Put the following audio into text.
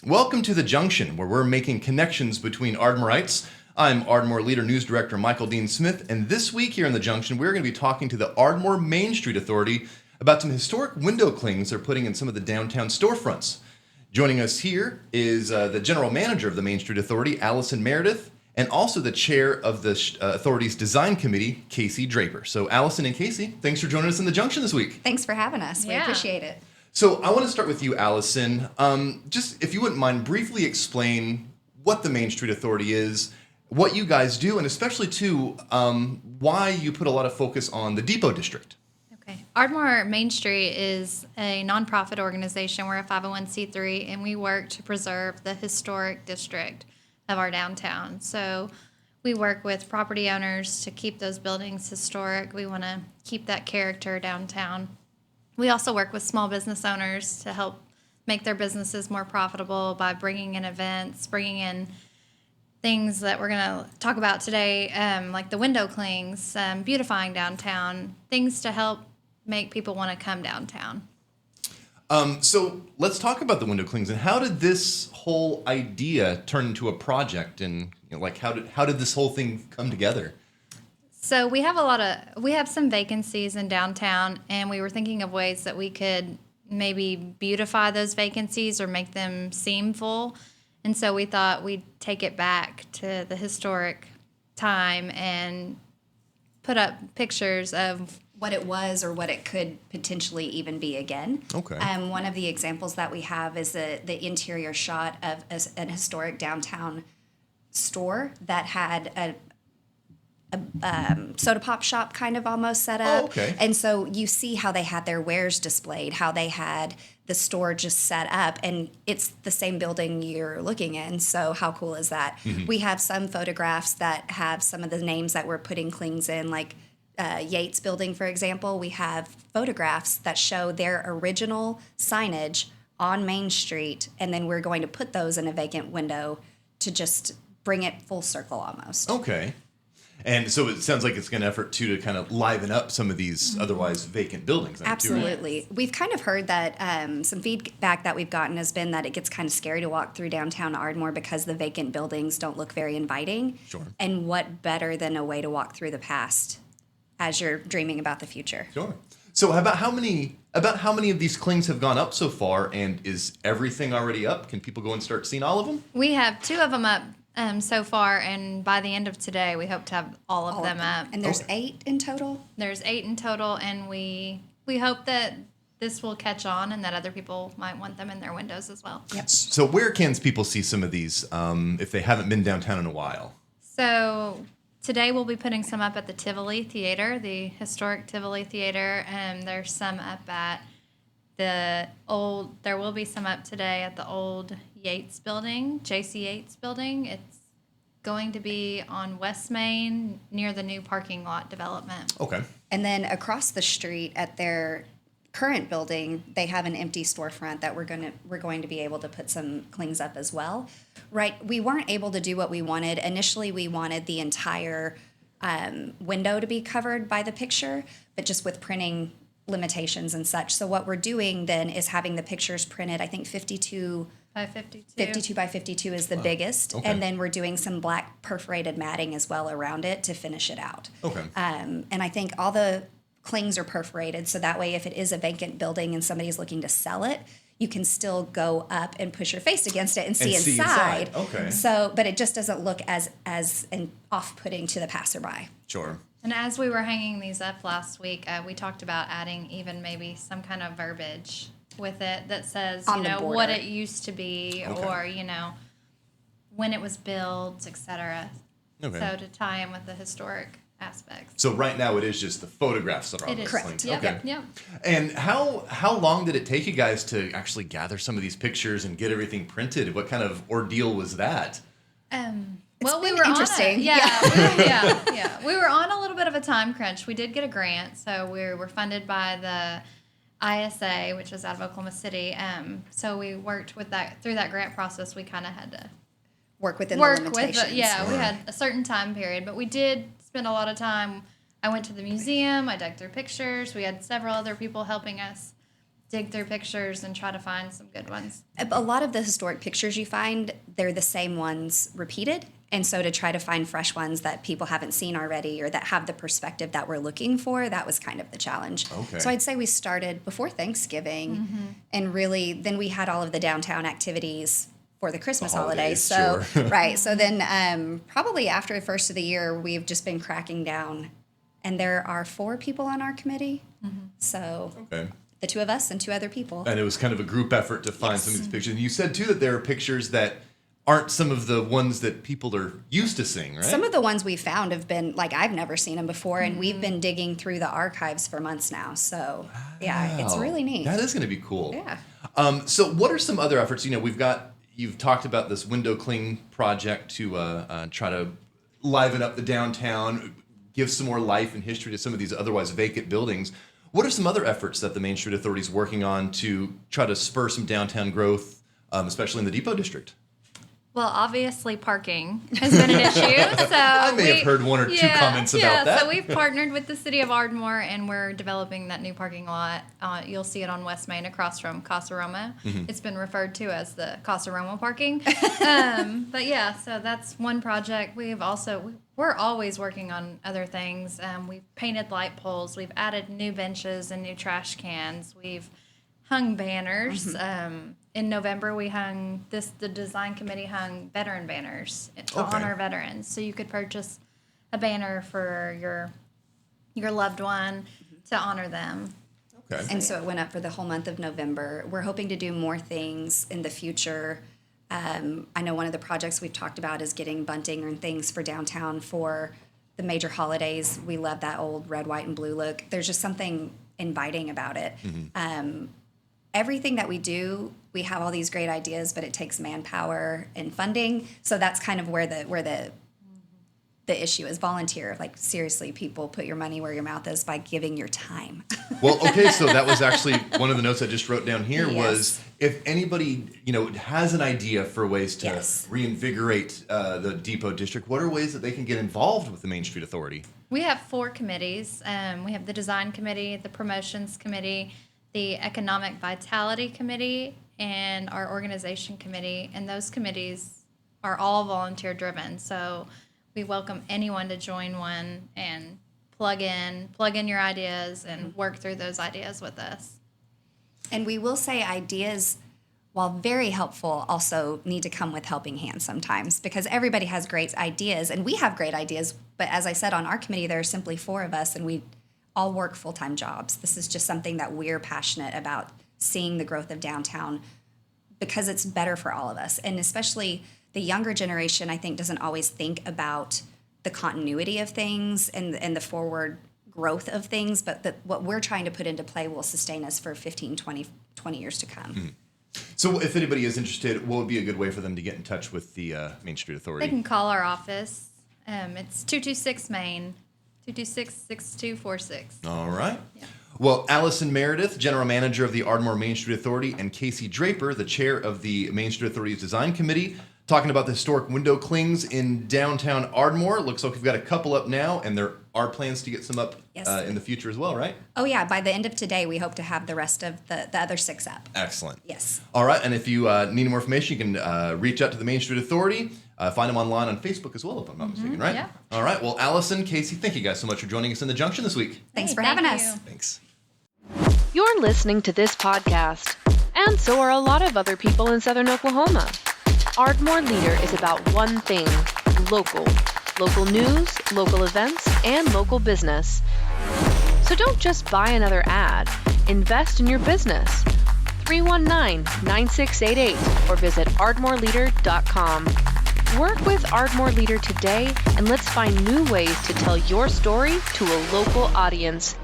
Welcome to the Junction, where we're making connections between Ardmorites. I'm Ardmore Leader News Director Michael Dean Smith, and this week here in the Junction, we're going to be talking to the Ardmore Main Street Authority about some historic window clings they're putting in some of the downtown storefronts. Joining us here is the General Manager of the Main Street Authority, Allison Meredith, and also the Chair of the Authority's Design Committee, Casey Draper. So Allison and Casey, thanks for joining us in the Junction this week. Thanks for having us. We appreciate it. So I want to start with you, Allison. Just if you wouldn't mind, briefly explain what the Main Street Authority is, what you guys do, and especially, too, why you put a lot of focus on the Depot District. Okay. Ardmore Main Street is a nonprofit organization. We're a 501c3, and we work to preserve the historic district of our downtown. So we work with property owners to keep those buildings historic. We want to keep that character downtown. We also work with small business owners to help make their businesses more profitable by bringing in events, bringing in things that we're going to talk about today, like the window clings, beautifying downtown, things to help make people want to come downtown. So let's talk about the window clings, and how did this whole idea turn into a project, and how did this whole thing come together? So we have some vacancies in downtown, and we were thinking of ways that we could maybe beautify those vacancies or make them seem full. And so we thought we'd take it back to the historic time and put up pictures of What it was or what it could potentially even be again. Okay. One of the examples that we have is the interior shot of an historic downtown store that had a soda pop shop kind of almost set up. Oh, okay. And so you see how they had their wares displayed, how they had the store just set up, and it's the same building you're looking in. So how cool is that? Mm-hmm. We have some photographs that have some of the names that we're putting clings in, like Yates Building, for example. We have photographs that show their original signage on Main Street, and then we're going to put those in a vacant window to just bring it full circle almost. Okay. And so it sounds like it's an effort, too, to kind of liven up some of these otherwise vacant buildings. Absolutely. We've kind of heard that some feedback that we've gotten has been that it gets kind of scary to walk through downtown Ardmore because the vacant buildings don't look very inviting. Sure. And what better than a way to walk through the past as you're dreaming about the future? Sure. So about how many of these clings have gone up so far, and is everything already up? Can people go and start seeing all of them? We have 2 of them up so far, and by the end of today, we hope to have all of them up. And there's 8 in total? There's 8 in total, and we hope that this will catch on and that other people might want them in their windows as well. Yep. So where can people see some of these if they haven't been downtown in a while? So today we'll be putting some up at the Tivoli Theater, the historic Tivoli Theater, and there's some up at there will be some up today at the old Yates Building, J.C. Yates Building. It's going to be on West Main near the new parking lot development. Okay. And then across the street at their current building, they have an empty storefront that we're going to be able to put some clings up as well. Right, we weren't able to do what we wanted. Initially, we wanted the entire window to be covered by the picture, but just with printing limitations and such. So what we're doing then is having the pictures printed, I think 52 by 52. 52 by 52 is the biggest. Okay. And then we're doing some black perforated matting as well around it to finish it out. Okay. And I think all the clings are perforated, so that way if it is a vacant building and somebody's looking to sell it, you can still go up and push your face against it and see inside. Okay. So, but it just doesn't look as off-putting to the passerby. Sure. And as we were hanging these up last week, we talked about adding even maybe some kind of verbiage with it that says, what it used to be, okay, or, when it was built, etc. Okay. So to tie in with the historic aspects. So right now it is just the photographs that are on It those is. Correct. clings. Yep. Okay. Yep. And how long did it take you guys to actually gather some of these pictures and get everything printed? What kind of ordeal was that? Well, we been were interesting. on it. Yeah. We were on a little bit of a time crunch. We did get a grant, so we were funded by the ISA, which is out of Oklahoma City. So we worked with that through that grant process. We kind of had to Work within the limitations. we had a certain time period, but we did spend a lot of time. I went to the museum. I dug through pictures. We had several other people helping us dig through pictures and try to find some good ones. A lot of the historic pictures you find, they're the same ones repeated. And so to try to find fresh ones that people haven't seen already or that have the perspective that we're looking for, that was kind of the challenge. Okay. So I'd say we started before Thanksgiving, and really then we had all of the downtown activities for the Christmas holidays. So sure. right. So then probably after the first of the year, we've just been cracking down. And there are 4 people on our committee. So Okay. the 2 of us and 2 other people. And it was kind of a group effort to find some of these pictures. And you said, too, that there are pictures that aren't some of the ones that people are used to seeing, right? Some of the ones we found have been, like, I've never seen them before, and we've been digging through the archives for months now. So, yeah, it's Wow. really neat. That is going to be cool. Yeah. So what are some other efforts? You know, you've talked about this window cling project to try to liven up the downtown, give some more life and history to some of these otherwise vacant buildings. What are some other efforts that the Main Street Authority is working on to try to spur some downtown growth, especially in the Depot District? Well, obviously, parking has been an issue. So I may have heard 1 or 2 comments about that. So we've partnered with the city of Ardmore, and we're developing that new parking lot. You'll see it on West Main across from Casa Roma. It's been referred to as the Casa Roma parking. But yeah, so that's one project. We're always working on other things. We've painted light poles. We've added new benches and new trash cans. We've hung banners. In November, the design committee hung veteran banners to honor veterans. So you could purchase a banner for your loved one to honor them. Okay. And so it went up for the whole month of November. We're hoping to do more things in the future. I know one of the projects we've talked about is getting bunting and things for downtown for the major holidays. We love that old red, white, and blue look. There's just something inviting about it. Everything that we do, we have all these great ideas, but it takes manpower and funding. So that's kind of where the issue is. Volunteer. Like, seriously, people, put your money where your mouth is by giving your time. Well, okay, so that was actually one of the notes I just wrote down here. Yes. Was if anybody, has an idea for ways to Yes. reinvigorate the Depot District, what are ways that they can get involved with the Main Street Authority? We have 4 committees. We have the design committee, the promotions committee, the economic vitality committee, and our organization committee. And those committees are all volunteer driven. So we welcome anyone to join one and plug in your ideas and work through those ideas with us. And we will say ideas, while very helpful, also need to come with helping hands sometimes, because everybody has great ideas, and we have great ideas. But as I said, on our committee, there are simply 4 of us, and we all work full-time jobs. This is just something that we're passionate about, seeing the growth of downtown, because it's better for all of us. And especially the younger generation, I think, doesn't always think about the continuity of things and the forward growth of things, but what we're trying to put into play will sustain us for 15, 20 years to come. So if anybody is interested, what would be a good way for them to get in touch with the Main Street Authority? They can call our office. It's 226 Main, 226-6246. All right. Yeah. Well, Allison Meredith, General Manager of the Ardmore Main Street Authority, and Casey Draper, the Chair of the Main Street Authority's Design Committee, talking about the historic window clings in downtown Ardmore. Looks like we've got a couple up now, and there are plans to get some up Yes. in the future as well, right? Oh, yeah. By the end of today, we hope to have the rest of the other 6 up. Excellent. Yes. All right, and if you need more information, you can reach out to the Main Street Authority. Find them online on Facebook as well, if I'm not mistaken, right? yeah. All right, well, Allison, Casey, thank you guys so much for joining us in the Junction this week. Thanks Hey, for thank having you. us. Thanks. You're listening to this podcast, and so are a lot of other people in Southern Oklahoma. Ardmore Leader is about one thing: local. Local news, local events, and local business. So don't just buy another ad. Invest in your business. 319-9688 or visit ardmoreleader.com. Work with Ardmore Leader today, and let's find new ways to tell your story to a local audience.